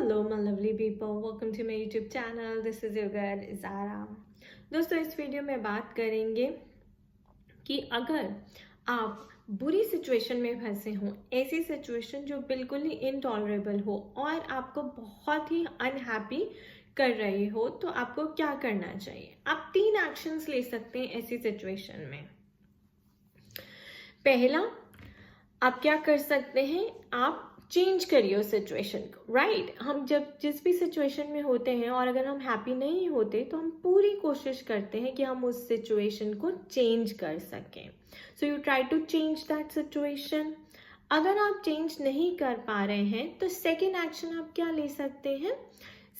Hello my lovely people, welcome to my YouTube channel. This is your girl Zara. दोस्तों इस video में बात करेंगे कि अगर आप बुरी सिचुएशन में फंसे हों, ऐसी सिचुएशन जो बिल्कुल ही इनटॉलरेबल हो और आपको बहुत ही अनहैप्पी कर रही हो, तो आपको क्या करना चाहिए। आप 3 एक्शंस ले सकते हैं ऐसी सिचुएशन में। पहला, आप क्या कर सकते हैं, आप चेंज करिए उस सिचुएशन को। राइट, हम जब जिस भी सिचुएशन में होते हैं और अगर हम हैप्पी नहीं होते तो हम पूरी कोशिश करते हैं कि हम उस सिचुएशन को चेंज कर सकें। So you try to change that situation. अगर आप चेंज नहीं कर पा रहे हैं तो सेकेंड एक्शन आप क्या ले सकते हैं।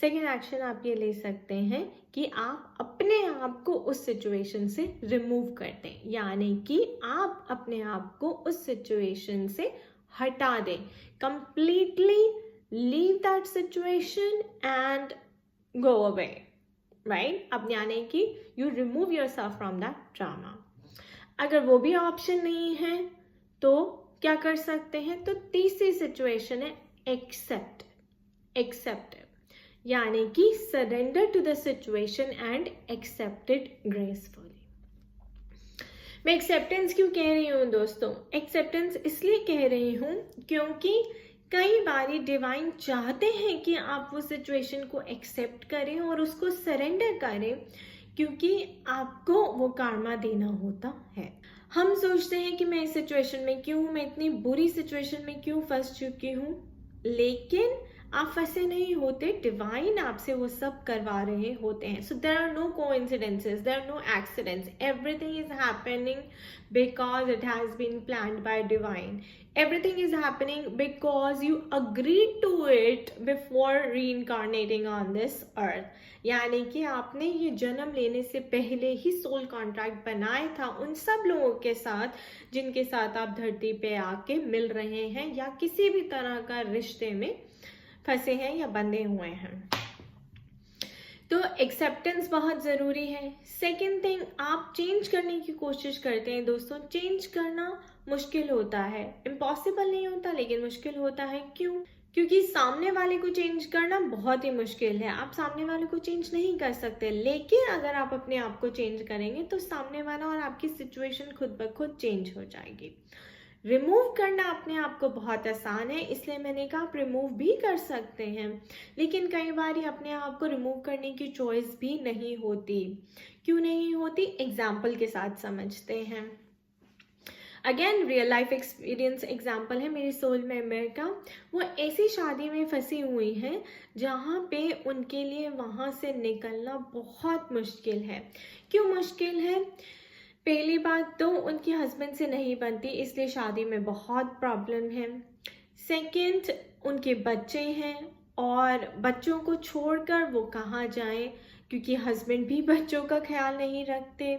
सेकेंड एक्शन आप ये ले सकते हैं कि आप अपने आप को उस सिचुएशन से रिमूव कर दें, यानी कि आप अपने आप को उस सिचुएशन से हटा दें। Completely leave that situation and go away. Right, अब यानी कि you remove yourself from that drama. अगर वो भी ऑप्शन नहीं है तो क्या कर सकते हैं, तो तीसरी सिचुएशन है एक्सेप्ट, यानी कि surrender to the situation and accept it gracefully. मैं एक्सेप्टेंस क्यों कह रही हूँ दोस्तों, एक्सेप्टेंस इसलिए कह रही हूँ क्योंकि कई बारी डिवाइन चाहते हैं कि आप वो सिचुएशन को एक्सेप्ट करें और उसको सरेंडर करें, क्योंकि आपको वो कार्मा देना होता है। हम सोचते हैं कि मैं इस सिचुएशन में क्यों हूँ, मैं इतनी बुरी सिचुएशन में क्यों फंस चुकी हूँ, लेकिन आप फंसे नहीं होते, डिवाइन आपसे वो सब करवा रहे होते हैं। So there are no coincidences, there are no accidents, everything is happening because it has been planned by divine. Everything is happening because you agreed to it before reincarnating on this earth. यानी कि आपने ये जन्म लेने से पहले ही soul contract बनाया था उन सब लोगों के साथ जिनके साथ आप धरती पे आके मिल रहे हैं या किसी भी तरह का रिश्ते में फंसे हैं या बंधे हुए हैं। तो एक्सेप्टेंस बहुत ज़रूरी है। सेकेंड थिंग, आप चेंज करने की कोशिश करते हैं दोस्तों। चेंज करना मुश्किल होता है, इम्पॉसिबल नहीं होता लेकिन मुश्किल होता है। क्यों? क्योंकि सामने वाले को चेंज करना बहुत ही मुश्किल है। आप सामने वाले को चेंज नहीं कर सकते, लेकिन अगर आप अपने आप को चेंज करेंगे तो सामने वाला और आपकी सिचुएशन खुद ब खुद चेंज हो जाएगी। रिमूव करना अपने आप को बहुत आसान है, इसलिए मैंने कहा आप रिमूव भी कर सकते हैं, लेकिन कई बार अपने आप को रिमूव करने की चॉइस भी नहीं होती। क्यों नहीं होती, एग्जाम्पल के साथ समझते हैं। Again real life experience example है मेरी सोल मेंबर का। वो ऐसी शादी में फंसी हुई हैं जहाँ पे उनके लिए वहाँ से निकलना बहुत मुश्किल है। क्यों मुश्किल है? पहली बात तो उनके हस्बैंड से नहीं बनती, इसलिए शादी में बहुत प्रॉब्लम है। सेकंड, उनके बच्चे हैं और बच्चों को छोड़कर वो कहाँ जाएं, क्योंकि हस्बैंड भी बच्चों का ख्याल नहीं रखते।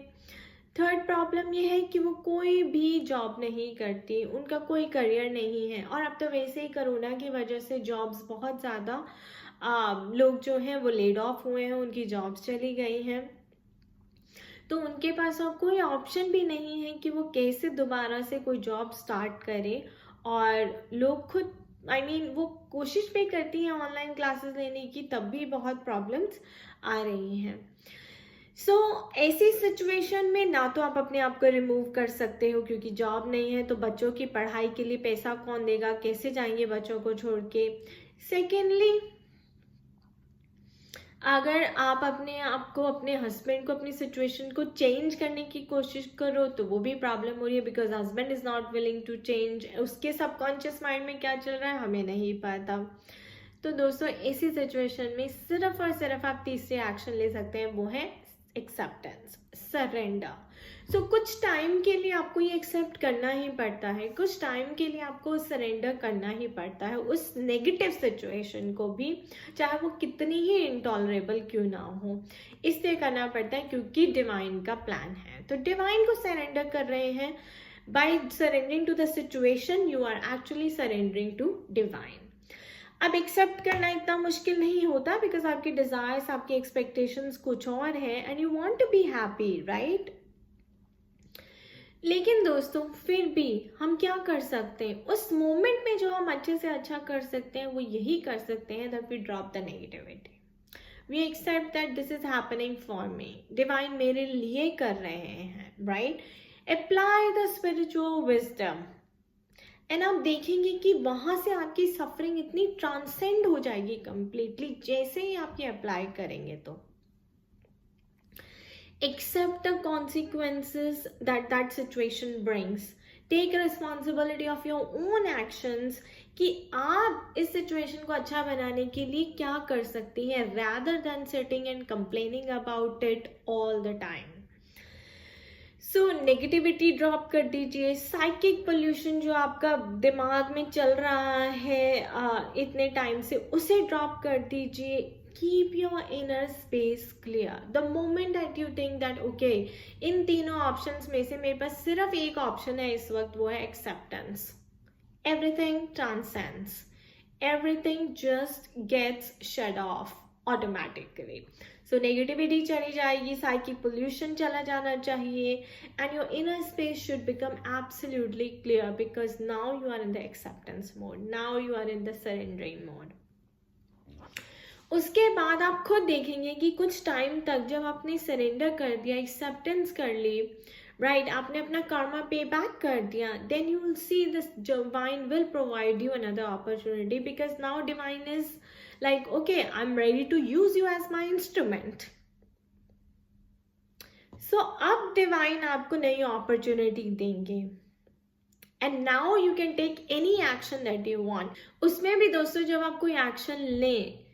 थर्ड प्रॉब्लम ये है कि वो कोई भी जॉब नहीं करती, उनका कोई करियर नहीं है, और अब तो वैसे ही कोरोना की वजह से जॉब्स बहुत ज़्यादा लोग जो हैं वो लेड ऑफ हुए हैं, उनकी जॉब्स चली गई हैं। तो उनके पास अब कोई ऑप्शन भी नहीं है कि वो कैसे दोबारा से कोई जॉब स्टार्ट करें। और लोग खुद वो कोशिश भी करती हैं ऑनलाइन क्लासेस लेने की, तब भी बहुत प्रॉब्लम्स आ रही हैं। ऐसी सिचुएशन में ना तो आप अपने आप को रिमूव कर सकते हो क्योंकि जॉब नहीं है, तो बच्चों की पढ़ाई के लिए पैसा कौन देगा, कैसे जाएंगे बच्चों को छोड़ के। सेकेंडली, अगर आप अपने आप को, अपने हस्बैंड को, अपनी सिचुएशन को चेंज करने की कोशिश करो तो वो भी प्रॉब्लम हो रही है, because husband is not willing to change. उसके सबकॉन्शियस माइंड में क्या चल रहा है हमें नहीं पता। तो दोस्तों ऐसी सिचुएशन में सिर्फ और सिर्फ आप तीसरे एक्शन ले सकते हैं, वो है एक्सेप्टेंस, सरेंडर। कुछ टाइम के लिए आपको ये एक्सेप्ट करना ही पड़ता है, कुछ टाइम के लिए आपको सरेंडर करना ही पड़ता है उस नेगेटिव सिचुएशन को भी, चाहे वो कितनी ही इनटॉलरेबल क्यों ना हो। इसलिए करना पड़ता है क्योंकि डिवाइन का प्लान है। तो डिवाइन को सरेंडर कर रहे हैं। By surrendering to the situation you are actually surrendering to divine. अब एक्सेप्ट करना इतना मुश्किल नहीं होता, बिकॉज आपकी डिजायर्स, आपकी एक्सपेक्टेशंस कुछ और है and you want to be happy, right. लेकिन दोस्तों फिर भी हम क्या कर सकते हैं उस मोमेंट में, जो हम अच्छे से अच्छा कर सकते हैं वो यही कर सकते हैं that we drop the negativity. We accept that this is happening for me, divine मेरे लिए कर रहे हैं, right. Apply the spiritual wisdom and आप देखेंगे कि वहां से आपकी सफरिंग इतनी ट्रांसेंड हो जाएगी कंप्लीटली, जैसे ही आप ये अप्लाई करेंगे. तो accept the consequences that that situation brings. Take responsibility of your own actions कि आप इस सिचुएशन को अच्छा बनाने के लिए क्या कर सकती हैं, rather than sitting and complaining about it all the time. So negativity drop कर दीजिए. साइकिक पोल्यूशन जो आपका दिमाग में चल रहा है इतने टाइम से, उसे ड्रॉप कर दीजिए. Keep your inner space clear. The moment that you think that okay, इन तीनों ऑप्शंस में से मेरे पास सिर्फ एक ऑप्शन है इस वक्त, वो है acceptance. Everything transcends. Everything just gets shut off automatically. So negativity चली जाएगी, psychic pollution चला जाना चाहिए, and your inner space should become absolutely clear because now you are in the acceptance mode. Now you are in the surrendering mode. उसके बाद आप खुद देखेंगे कि कुछ टाइम तक जब आपने सरेंडर कर दिया, एक्सेप्टेंस कर ली, राइट, आपने अपना कर्मा पे बैक कर दिया, then you will see this divine will provide you another opportunity because now divine is like okay, I am ready to use you as my instrument. So अब divine आपको नई opportunity देंगे and now you can take any action that you want. उसमें भी दोस्तों जब आप कोई एक्शन लें,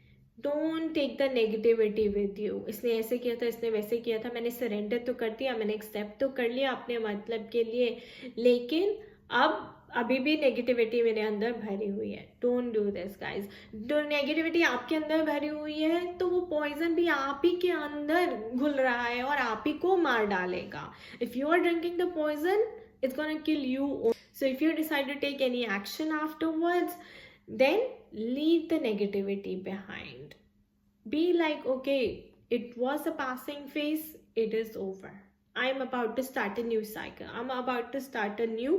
don't take the negativity with you. इसने ऐसे किया था, इसने वैसे किया था, मैंने सरेंडर तो कर दिया, मैंने एक्सेप्ट तो कर लिया अपने मतलब के लिए, लेकिन अब अभी भी नेगेटिविटी मेरे अंदर भरी हुई है. Don't do this guys. जो नेगेटिविटी आपके अंदर भरी हुई है तो वो पॉइजन भी आप ही के अंदर घुल रहा है और आप ही को मार डालेगा. If you are drinking the poison, it's gonna kill you. So if you decide to take any action afterwards, then leave the negativity behind. Be like, okay, it was a passing phase, it is over. I'm about to start a new cycle. I'm about to start a new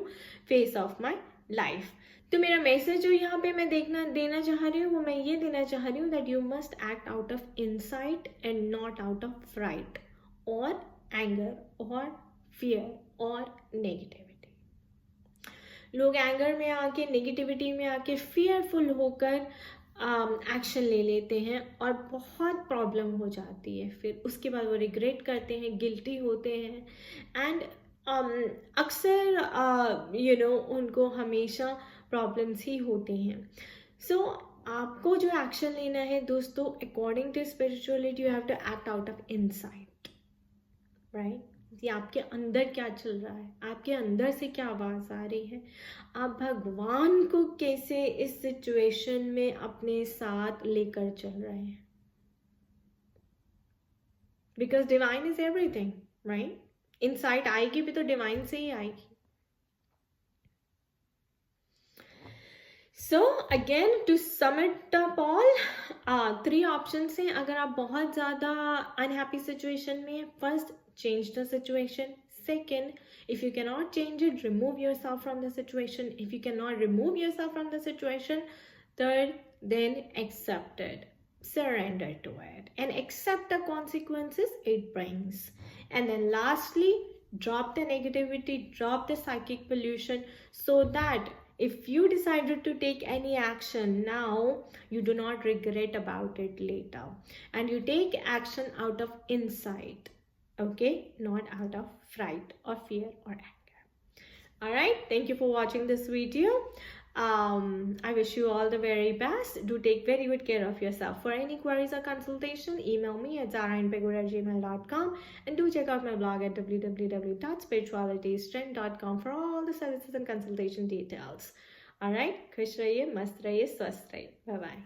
phase of my life. तो मेरा message जो यहाँ पे मैं देना चाह रही हूँ वो मैं ये देना चाह रही हूँ that you must act out of insight and not out of fright or anger or fear और नेगेटिविटी. लोग एंगर में आके, नेगेटिविटी में आके, फियरफुल होकर एक्शन ले लेते हैं और बहुत प्रॉब्लम हो जाती है. फिर उसके बाद वो रिग्रेट करते हैं, गिल्टी होते हैं एंड अक्सर उनको हमेशा प्रॉब्लम्स ही होते हैं. सो आपको जो एक्शन लेना है दोस्तों, according to spirituality, you have to act out of insight, right. कि आपके अंदर क्या चल रहा है, आपके अंदर से क्या आवाज आ रही है, आप भगवान को कैसे इस सिचुएशन में अपने साथ लेकर चल रहे हैं. Because divine is everything, right. Insight आएगी भी तो डिवाइन से ही आएगी. So again to sum it up all, 3 option हैं. अगर आप बहुत ज़्यादा अनहैप्पी सिचुएशन में हैं, first, change the situation. Second, if you cannot change it, remove yourself from the situation. If you cannot remove yourself from the situation, third, then accept it, surrender to it and accept the consequences it brings. And then lastly, drop the negativity, drop the psychic pollution, so that if you decided to take any action now, you do not regret about it later, and you take action out of insight. Okay, not out of fright or fear or anger. All right, thank you for watching this video. I wish you all the very best. Do take very good care of yourself. For any queries or consultation, email me at zarainpegura@gmail.com, and do check out my blog at www.spiritualitystrength.com for all the services and consultation details. All right, खुश रहिए, मस्त रहिए, स्वस्थ रहिए. Bye bye.